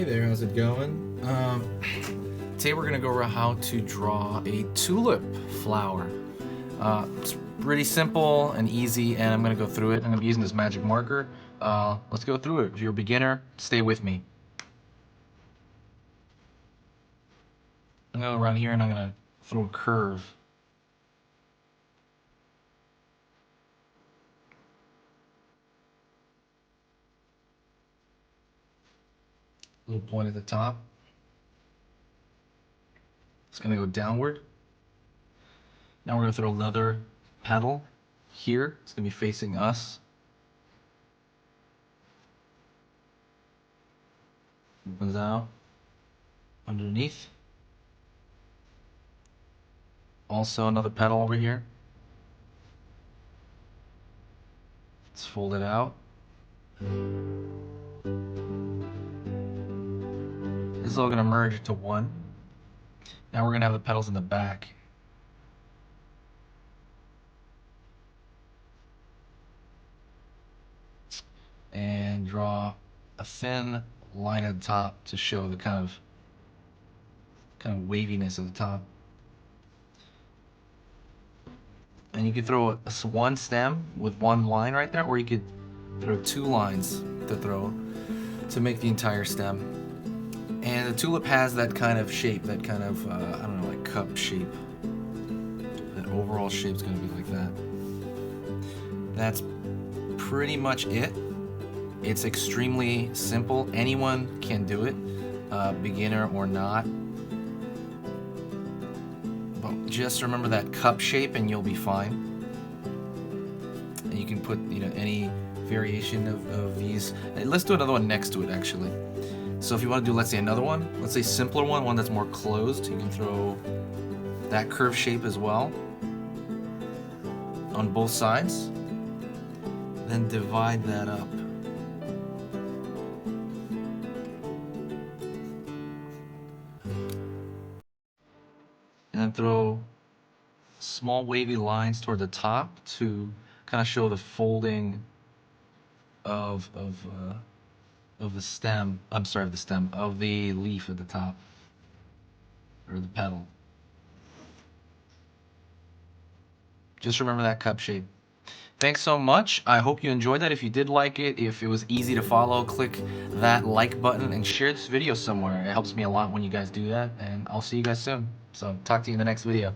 Hey there, how's it going? Today we're gonna go over how to draw a tulip flower. It's pretty simple and easy, and I'm gonna go through it. I'm gonna be using this magic marker. Let's go through it. If you're a beginner, stay with me. I'm gonna go around here and I'm gonna throw a curve. Little point at the top. It's gonna go downward. Now we're gonna throw another petal here. It's gonna be facing us. Opens out underneath. Also another petal over here. Let's fold it out. This is all gonna merge into one. Now we're gonna have the petals in the back. And draw a thin line at the top to show the kind of waviness of the top. And you could throw one stem with one line right there, or you could throw two lines to make the entire stem. And the tulip has that kind of shape, that kind of I don't know, like cup shape. That overall shape's gonna be like that. That's pretty much it. It's extremely simple. Anyone can do it, beginner or not. But just remember that cup shape and you'll be fine. And you can put, any variation of these. Let's do another one next to it, actually. So if you want to do, let's say, another one, let's say simpler one that's more closed, you can throw that curve shape as well on both sides. Then divide that up. And then throw small wavy lines toward the top to kind of show the folding of the stem. I'm sorry, of the stem, of the leaf at the top, or the petal. Just remember that cup shape. Thanks so much. I hope you enjoyed that. If you did like it, if it was easy to follow, click that like button and share this video somewhere. It helps me a lot when you guys do that, and I'll see you guys soon. So talk to you in the next video.